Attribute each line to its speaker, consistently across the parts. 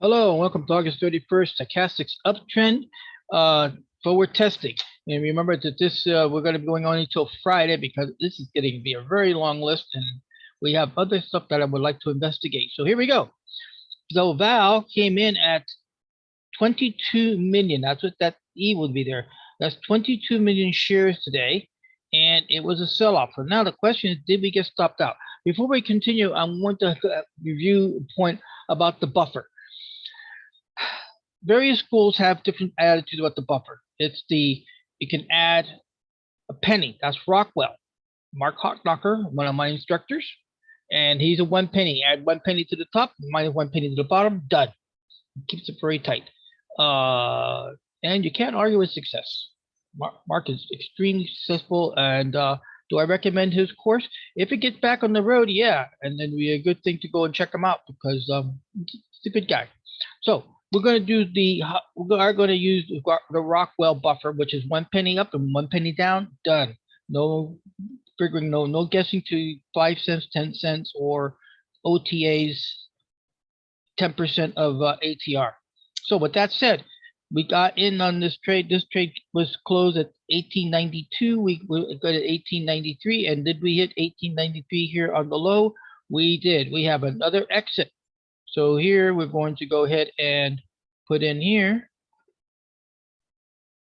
Speaker 1: Hello, and welcome to August 31st, stochastics uptrend forward testing. And remember that this we're going to be going on until Friday because this is getting to be a very long list, and we have other stuff that I would like to investigate. So here we go. So VALE came in at 22 million. That's what that E would be there. That's 22 million shares today, and it was a sell-off. So now the question is, did we get stopped out? Before we continue, I want to review a point about the buffer. Various schools have different attitudes about the buffer. You can add a penny. That's Rockwell. Mark Hockknocker, one of my instructors, and he's a 1 penny. Add 1 penny to the top, minus 1 penny to the bottom, done. Keeps it very tight. And you can't argue with success. Mark is extremely successful, and do I recommend his course? If it gets back on the road, yeah, and then be a good thing to go and check him out because he's a good guy. So we are going to use the Rockwell buffer, which is 1 penny up and 1 penny down. Done. No figuring, no guessing to 5 cents, 10 cents, or OTAs 10% of ATR. So with that said, we got in on this trade. This trade was closed at 1892. We got at 1893, and did we hit 1893 here on the low? We did. We have another exit. So here we're going to go ahead and put in here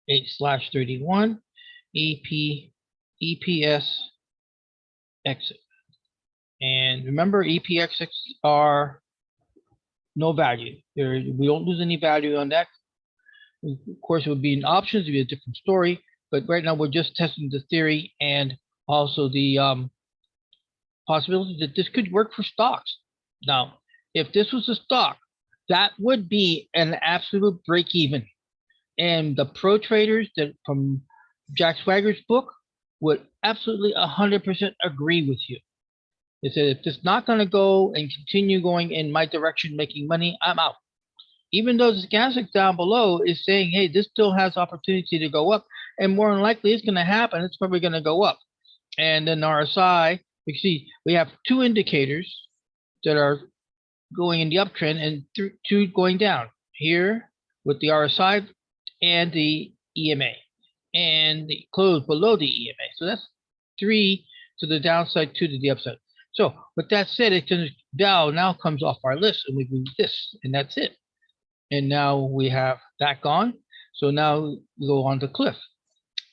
Speaker 1: 8/31 EPS exit. And remember, EPS exits are no value. We don't lose any value on that. Of course, it would be in options, it would be a different story. But right now, we're just testing the theory and also the possibility that this could work for stocks. Now, if this was a stock, that would be an absolute break even. And the pro traders that from Jack Swagger's book would absolutely 100% agree with you. They said, if it's not going to go and continue going in my direction, making money, I'm out. Even though the stochastic down below is saying, hey, this still has opportunity to go up, and more than likely it's going to happen. It's probably going to go up. And then RSI, you see, we have 2 indicators that are going in the uptrend and 2 going down here with the RSI and the EMA, and the close below the EMA. So that's 3 to the downside, 2 to the upside. So with that said, Dow now comes off our list, and we do this, and that's it. And now we have that gone. So now we go on the cliff.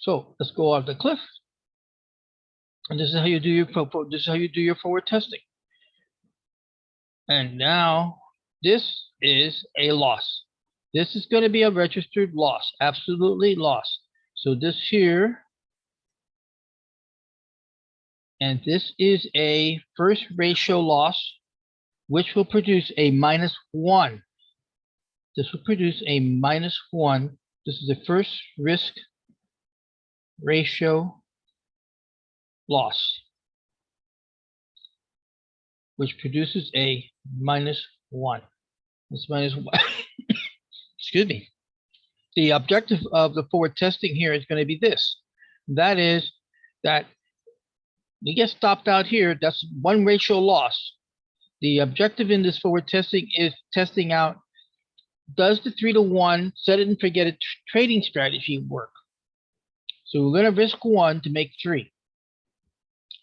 Speaker 1: So let's go off the cliff. And this is how you do your forward testing. And now this is a loss. This is going to be a registered loss, absolutely loss. So this here, and this is a first ratio loss, which will produce a -1. This will produce a -1. This is the first risk ratio loss, which produces a -1. This -1. Excuse me. The objective of the forward testing here is going to be this. That is that we get stopped out here. That's 1 ratio loss. The objective in this forward testing is testing out, does the 3-to-1 set it and forget it trading strategy work? So we're going to risk 1 to make 3.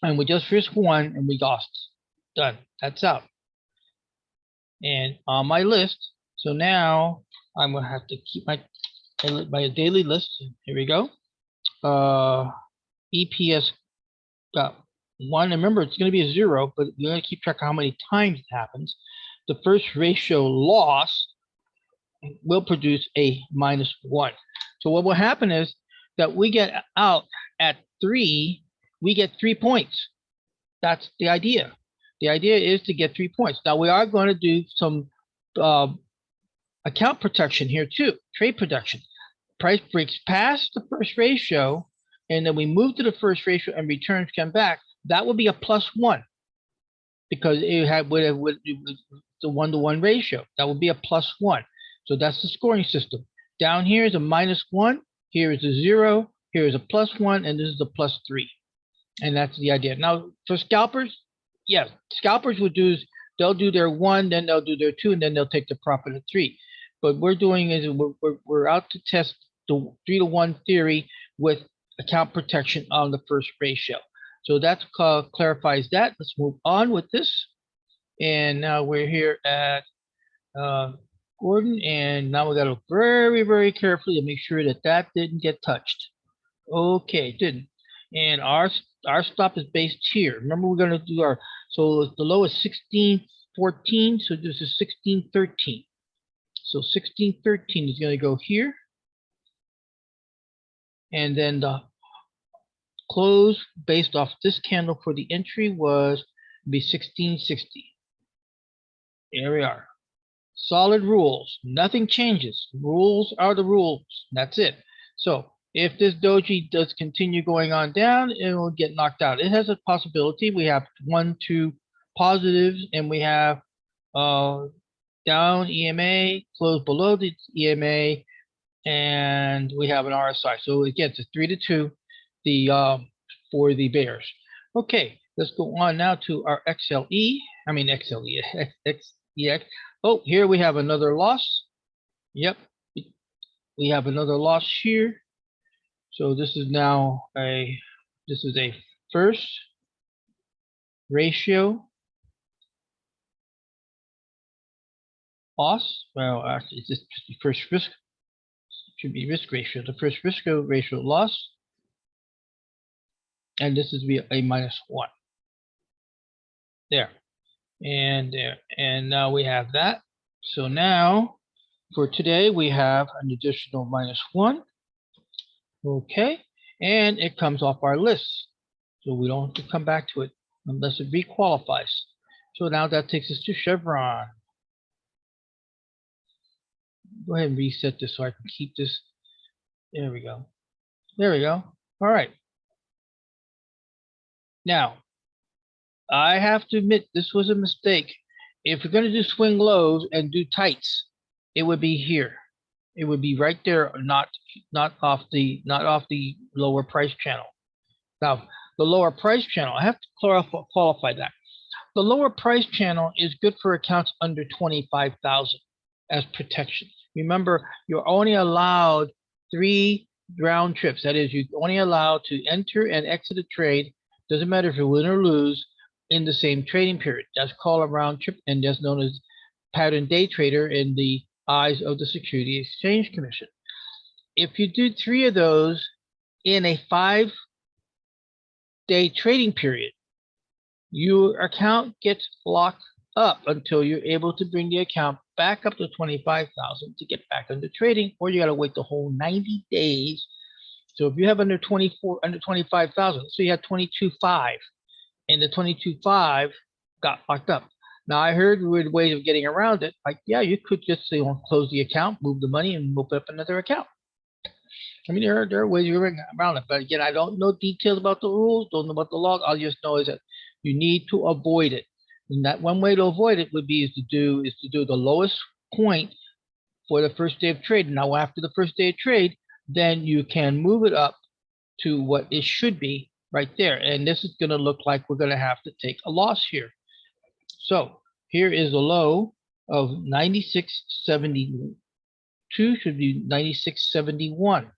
Speaker 1: And we just risk 1 and we lost. Done. That's out. And on my list, so now I'm going to have to keep my daily list. Here we go. EPS got 1. Remember, it's going to be a 0, but you're going to keep track of how many times it happens. The first ratio loss will produce a -1. So what will happen is that we get out at 3, we get 3 points. That's the idea. The idea is to get 3 points. Now we are going to do some account protection here too, trade protection. Price breaks past the first ratio, and then we move to the first ratio and returns come back. That would be a +1 because it had with the 1-to-1 ratio. That would be a +1. So that's the scoring system. Down here is a -1. Here is a 0. Here is a +1, and this is a +3. And that's the idea. Now, for scalpers, yes, scalpers would do is they'll do their 1, then they'll do their 2, and then they'll take the profit of 3. But we're doing is we're out to test the 3-to-1 theory with account protection on the first ratio. So that clarifies that. Let's move on with this. And now we're here at Gordon, and now we got to look very, very carefully to make sure that that didn't get touched. Okay, it didn't. And our stop is based here. Remember, we're going to do our, so the low is 1614, so this is 1613. So 1613 is going to go here. And then the close based off this candle for the entry was be 1660. Here we are. Solid rules. Nothing changes. Rules are the rules. That's it. So if this doji does continue going on down, it will get knocked out. It has a possibility. We have 1, 2 positives, and we have down EMA, close below the EMA, and we have an RSI. So again, it's 3-to-2 for the bears. Okay, let's go on now to our XLE. I mean XLE, XEX. Oh, here we have another loss. Yep, we have another loss here. So this is now a first ratio loss. Well, actually, it's just the first risk. Should be risk ratio. The first risk ratio loss, and this is a -1. There. And there, and now we have that. So now for today we have an additional -1. Okay, and it comes off our list, so we don't have to come back to it unless it requalifies. So now that takes us to Chevron. Go ahead and reset this so I can keep this. There we go. There we go. All right. Now I have to admit this was a mistake. If you're going to do swing lows and do tights, it would be here. It would be right there, not off the lower price channel. Now, the lower price channel, I have to qualify that. The lower price channel is good for accounts under 25,000 as protection. Remember, you're only allowed 3 round trips. That is, you're only allowed to enter and exit a trade. Doesn't matter if you win or lose in the same trading period. That's called a round trip, and that's known as pattern day trader in the eyes of the Securities Exchange Commission. If you do 3 of those in a 5-day trading period, your account gets locked up until you're able to bring the account back up to 25,000 to get back into trading, or you got to wait the whole 90 days. So if you have under 25,000, so you have 22.5, and the 22.5 got locked up. Now I heard ways of getting around it. Like, yeah, you could just say, close the account, move the money, and open up another account. I mean, there are ways around it, but again, I don't know details about the rules, don't know about the law. All I just know is that you need to avoid it, and that one way to avoid it would be to do the lowest point for the first day of trade. Now, after the first day of trade, then you can move it up to what it should be right there, and this is going to look like we're going to have to take a loss here. So here is a low of 96.72, should be 96.71.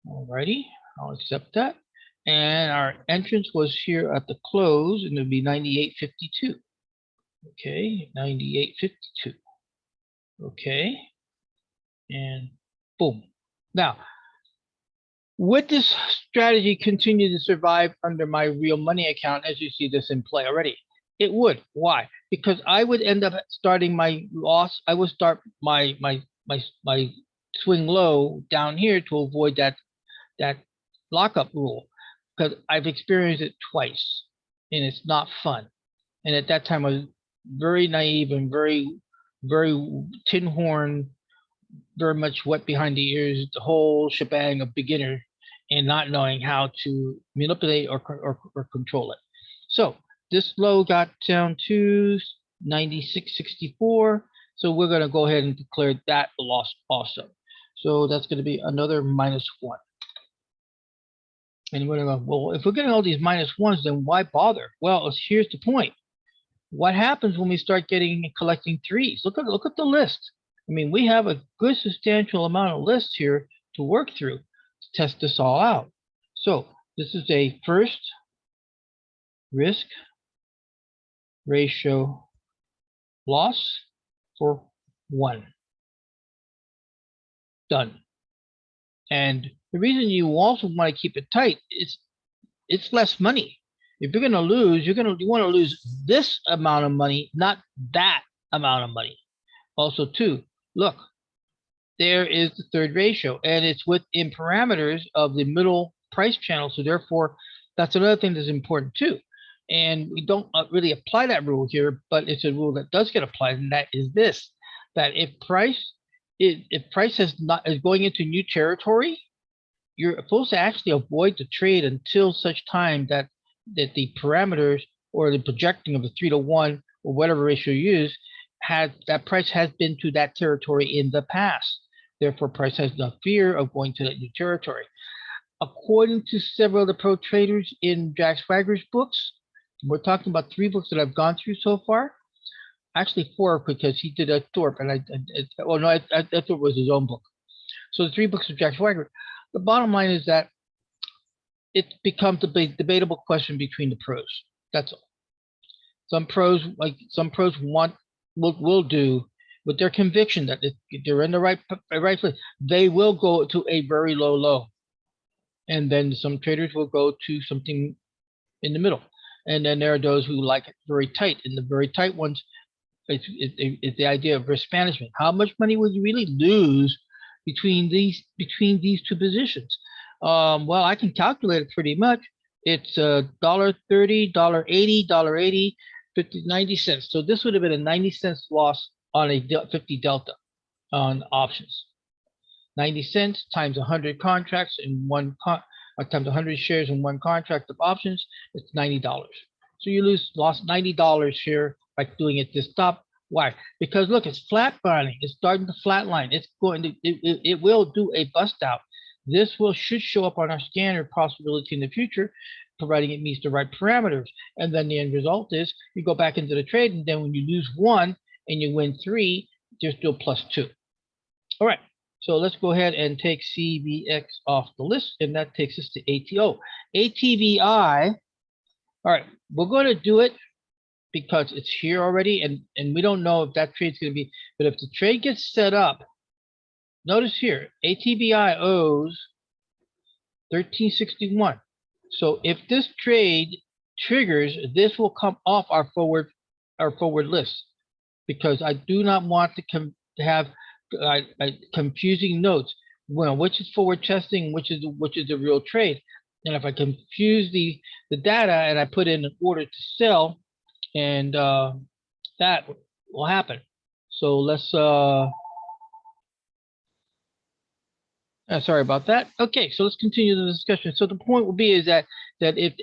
Speaker 1: Alrighty, I'll accept that. And our entrance was here at the close, and it'll be 98.52. Okay, 98.52. Okay, and boom. Now, would this strategy continue to survive under my real money account as you see this in play already? It would. Why? Because I would end up starting my loss. I would start my swing low down here to avoid that lockup rule, because I've experienced it twice and it's not fun. And at that time I was very naive and very tin horn, very much wet behind the ears, the whole shebang of beginner, and not knowing how to manipulate or control it. So this low got down to 96.64. So we're going to go ahead and declare that a loss also. So that's going to be another -1. And we're going to go, well, if we're getting all these -1s, then why bother? Well, here's the point. What happens when we start collecting threes? Look at the list. I mean, we have a good substantial amount of lists here to work through to test this all out. So this is a first risk ratio loss for 1. Done. And the reason you also want to keep it tight is it's less money. If you're going to lose, you want to lose this amount of money, not that amount of money. Also, too, look, there is the third ratio, and it's within parameters of the middle price channel. So therefore, that's another thing that's important too. And we don't really apply that rule here, but it's a rule that does get applied, and that is this: that if price is going into new territory, you're supposed to actually avoid the trade until such time that the parameters or the projecting of the 3-to-1 or whatever ratio you use that price has been to that territory in the past. Therefore, price has no fear of going to that new territory. According to several of the pro traders in Jack Swagger's books, we're talking about 3 books that I've gone through so far. Actually 4, because he did a Thorpe, and I thought it was his own book. So the 3 books of Jack Swagger. The bottom line is that it becomes a debatable question between the pros. That's all. Some pros will do with their conviction that if they're in the right place, they will go to a very low low, and then some traders will go to something in the middle, and then there are those who like it very tight. And the very tight ones, it's the idea of risk management. How much money would you really lose between these 2 positions? Well, I can calculate it pretty much. It's $1.30, $1.80, $1.80, 90 cents. So this would have been a 90 cents loss on a 50 delta on options. 90 cents times 100 contracts in times 100 shares in 1 contract of options. It's $90. So you lost $90 here by doing it this top. Why? Because look, it's flatlining. It's starting to flatline. It's going to it will do a bust out. This should show up on our scanner possibility in the future, providing it meets the right parameters. And then the end result is you go back into the trade, and then when you lose 1 and you win 3, you're still +2. All right. So let's go ahead and take CVX off the list, and that takes us to ATO. ATVI. All right, we're going to do it because it's here already, and we don't know if that trade's going to be, but if the trade gets set up, notice here, ATVI owes 1361. So if this trade triggers, this will come off our forward list, because I do not want to have confusing notes. Well, which is forward testing, which is the real trade. And if I confuse the data and I put in an order to sell, and that will happen. So let's sorry about that. Okay, so let's continue the discussion. So the point will be is that if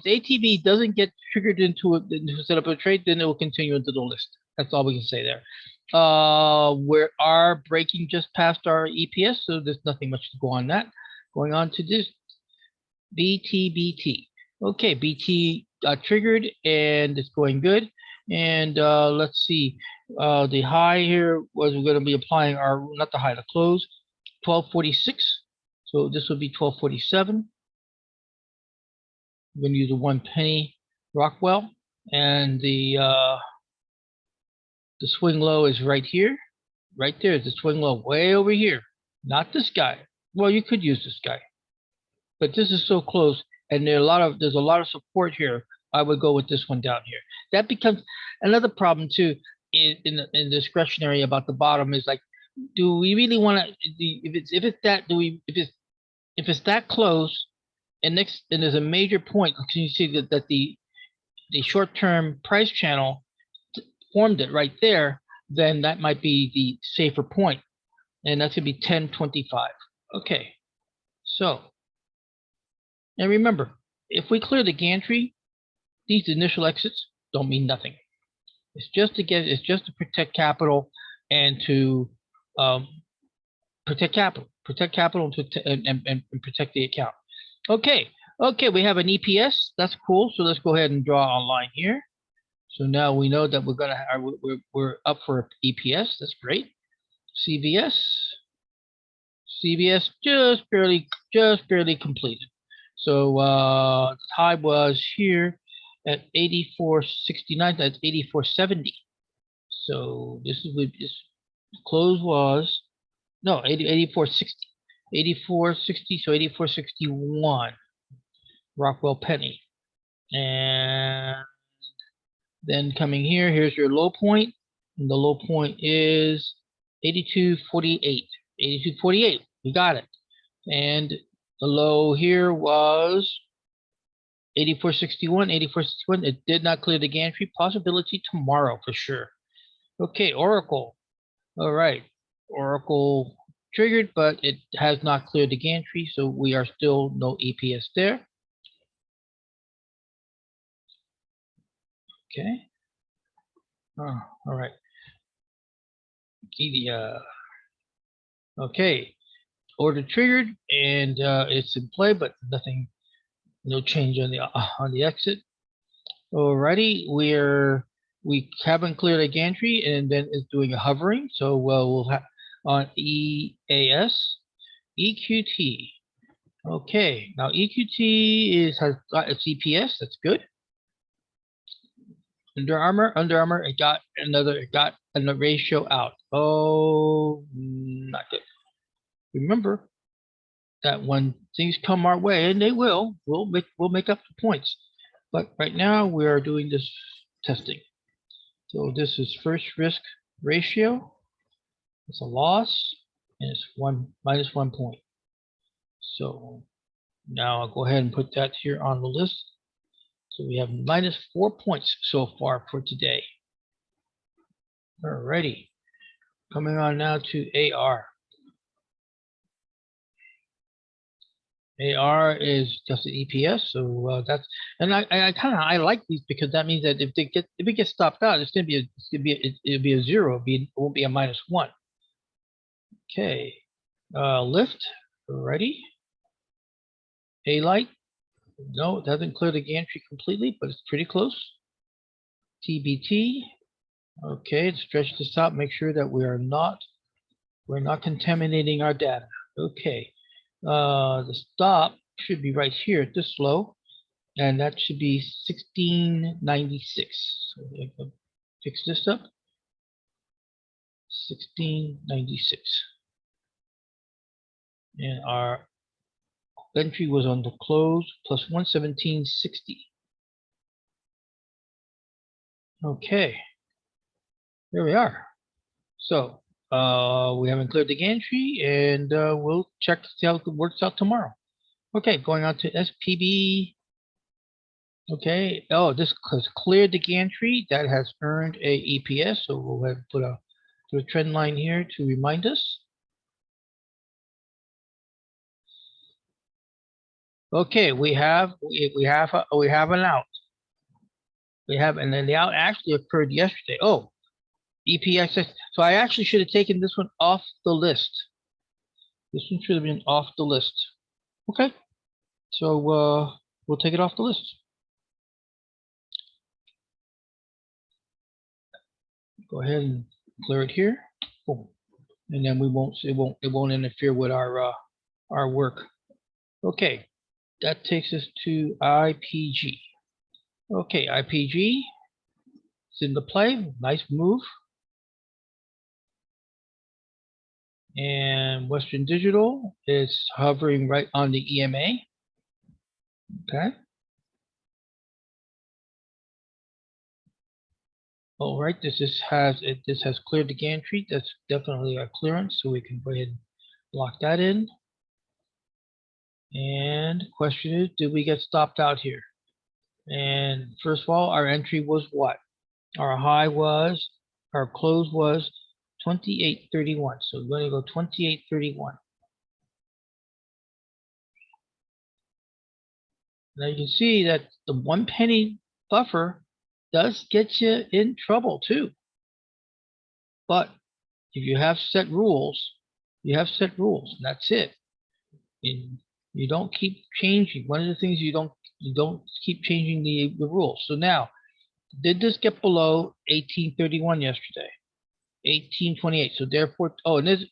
Speaker 1: ATV doesn't get triggered into set up a trade, then it will continue into the list. That's all we can say there. We are breaking just past our EPS, so there's nothing much to go on that. Going on to this BT. Okay, BT triggered, and it's going good. And let's see, the high here was, we're going to be applying our, not the high, the close, 1246. So this will be 1247. I'm going to use a 1 penny Rockwell, and the swing low is right here. Right there is the swing low, way over here. Not this guy. Well, you could use this guy, but this is so close, and there's a lot of support here. I would go with this one down here. That becomes another problem too in discretionary about the bottom, is like, do we really want to, if it's that close, and there's a major point, can you see that the short-term price channel formed it right there, then that might be the safer point, and that's gonna be 1025. Okay, so, and remember, if we clear the gantry, these initial exits don't mean nothing. It's just to protect capital, and to protect capital and protect the account. Okay, we have an EPS. That's cool. So let's go ahead and draw a line here. So now we know that we're up for EPS. That's great. CBS just barely completed. So the high was here at 84.69. That's 84.70. So this is what this close was. No, 84.60. 84.60. So 84.61. Rockwell penny. And then coming here, here's your low point. And the low point is 82.48. 82.48. We got it. And the low here was 84.61. 84.61. It did not clear the gantry. Possibility tomorrow for sure. Okay, Oracle. All right. Oracle triggered, but it has not cleared the gantry, so we are still no EPS there. Okay. Oh, all right. Okay. Order triggered, and it's in play, but nothing, no change on the exit. Alrighty, we haven't cleared a gantry, and then it's doing a hovering. So we'll have on EAS, EQT. Okay, now EQT has got its EPS. That's good. Under Armour, it got a ratio out. Oh, not good. Remember that when things come our way, and they will, we'll make up the points. But right now we are doing this testing. So this is first risk ratio. It's a loss, and it's minus 1 point. So now I'll go ahead and put that here on the list. So we have minus 4 points so far for today. Alrighty, coming on now to AR. AR is just the EPS, so that's, and I like these because that means that if it gets stopped out, it'll be a 0. It won't be a -1. Okay, lift, ready. A light, no, it doesn't clear the gantry completely, but it's pretty close. TBT, okay, let's stretch this out, make sure that we're not contaminating our data. Okay, the stop should be right here at this low, and that should be 1696. So I'm gonna fix this up. 1696, and our entry was on the close plus 117.60. Okay, there we are. So we haven't cleared the gantry, and we'll check to see how it works out tomorrow. Okay, going on to SPB. Okay, oh, this has cleared the gantry. That has earned a EPS, so we'll have put a trend line here to remind us. Okay, we have an out. And then the out actually occurred yesterday. Oh, EPS. So I actually should have taken this one off the list. This one should have been off the list. Okay, so we'll take it off the list. Go ahead and clear it here. Boom. And then it won't interfere with our work. Okay, that takes us to IPG. Okay, IPG is in the play. Nice move. And Western Digital is hovering right on the EMA. Okay. All right, this has cleared the gantry. That's definitely a clearance, so we can go ahead and lock that in. And the question is, did we get stopped out here? And first of all, our entry was what? Our close was 28.31. So we're going to go 28.31. Now you can see that the 1 penny buffer does get you in trouble too. But if you have set rules, you have set rules, and that's it. And you don't keep changing. One of the things you don't keep changing the rules. So now Did this get below 1831 yesterday? 1828. So therefore, oh, and this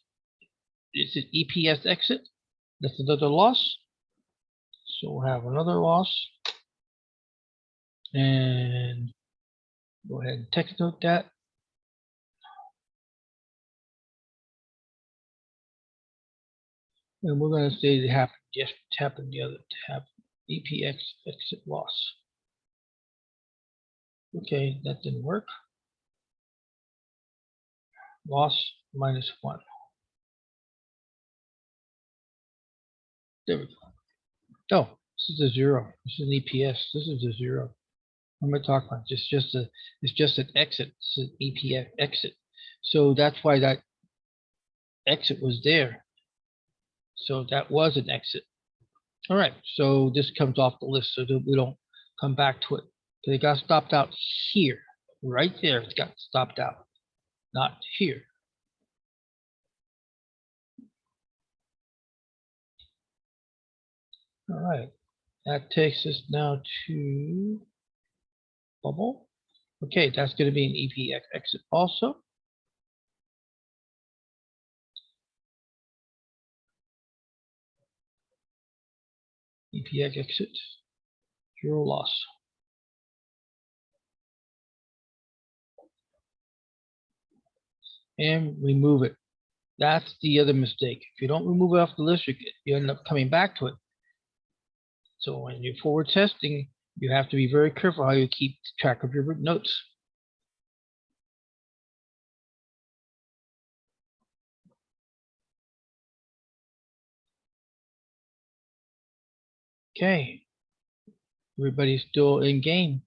Speaker 1: is EPS exit. That's another loss. So we'll have another loss. And go ahead and text note that. And we're going to say it happened. Yes, it happened the other tab. EPX exit loss. Okay, that didn't work. Loss -1. There we go. Oh, this is a 0. This is an EPS. This is a 0. What am I talking about? It's just an exit. It's an EPS exit. So that's why that exit was there. So that was an exit. All right. So this comes off the list so that we don't come back to it. So it got stopped out here. Right there. It's got stopped out. Not here. All right. That takes us now to bubble. Okay, that's going to be an EPX exit also. EPX exit, 0 loss. And remove it. That's the other mistake. If you don't remove it off the list, you end up coming back to it. So when you're forward testing, you have to be very careful how you keep track of your notes. Okay. Everybody's still in game.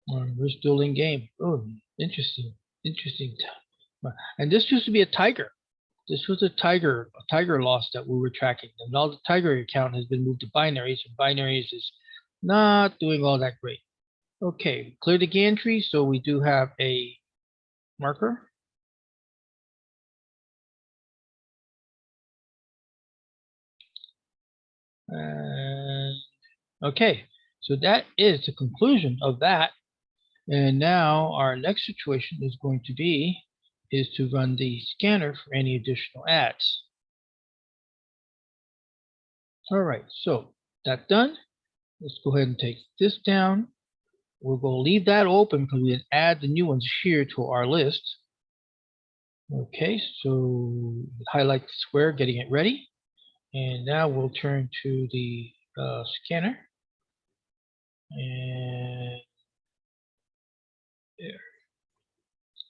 Speaker 1: We're still in game. Oh, interesting. Interesting. And this used to be a tiger. This was a tiger loss that we were tracking. And now the tiger account has been moved to binaries, and binaries is not doing all that great. Okay, clear the gantry, so we do have a marker. Okay, so that is the conclusion of that. And now our next situation is going to be to run the scanner for any additional ads. All right, so that done. Let's go ahead and take this down. We're going to leave that open because we add the new ones here to our list. Okay, so highlight the square, getting it ready. And now we'll turn to the scanner. And there.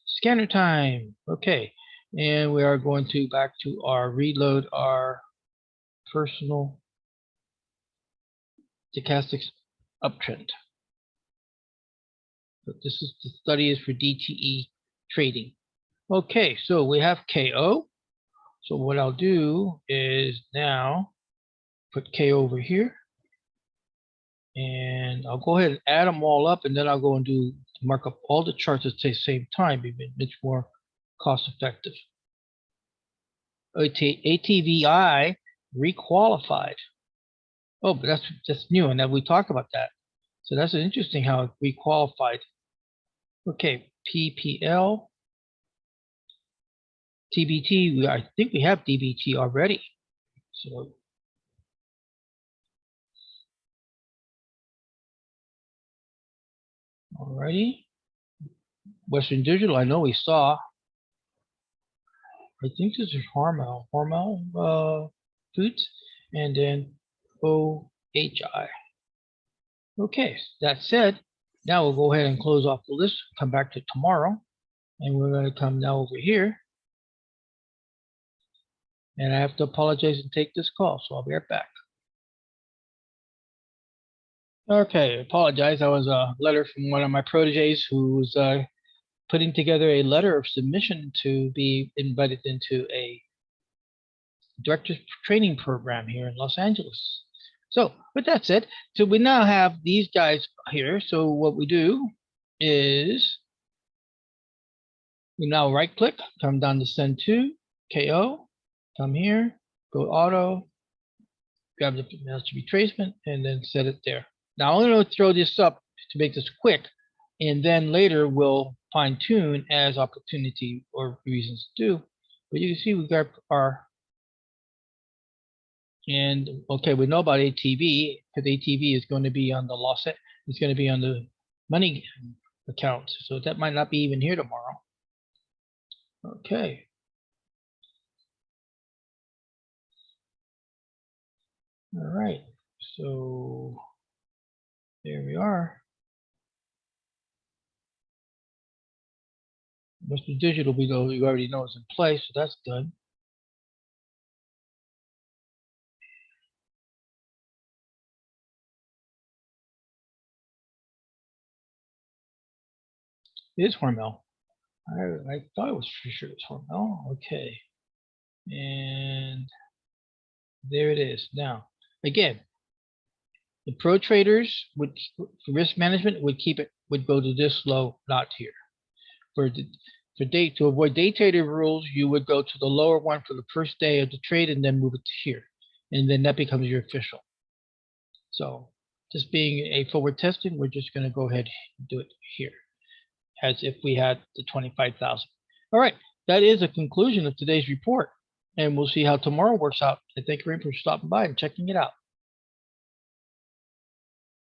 Speaker 1: Scanner time. Okay, and we are going to back to our reload our personal stochastics uptrend. But this is the study is for DTE trading. Okay, so we have KO. So what I'll do is now put K over here. And I'll go ahead and add them all up, and then I'll go and do mark up all the charts at the same time, be much more cost effective. ATVI requalified. Oh, but that's new, and then we talked about that. So that's interesting how it requalified. Okay, PPL, TBT. I think we have DBT already. So alrighty. Western Digital, I know we saw. I think this is Hormel Foods, and then OHI. Okay, that said, now we'll go ahead and close off the list, come back to tomorrow, and we're going to come now over here. And I have to apologize and take this call, so I'll be right back. Okay, apologize. That was a letter from one of my proteges who was putting together a letter of submission to be invited into a director's training program here in Los Angeles. So with that said, so we now have these guys here. So what we do is we now right click, come down to send to, KO, come here, go auto, grab the master retracement, and then set it there. Now I'm going to throw this up to make this quick. And then later we'll fine tune as opportunity or reasons do. But you can see we got our, and okay, we know about ATV because ATV is going to be on the loss set. It's going to be on the money account. So that might not be even here tomorrow. Okay. All right. So there we are. Western Digital, we already know is in place, so that's done. It is Hormel. I thought it was for sure it's Hormel. Okay. And there it is. Now, again, the pro traders would, for risk management, would keep it, would go to this low, not here. For to avoid day trader rules, you would go to the lower one for the first day of the trade and then move it to here. And then that becomes your official. So just being a forward testing, we're just going to go ahead and do it here as if we had the 25,000. All right, that is a conclusion of today's report. And we'll see how tomorrow works out. I thank you for stopping by and checking it out.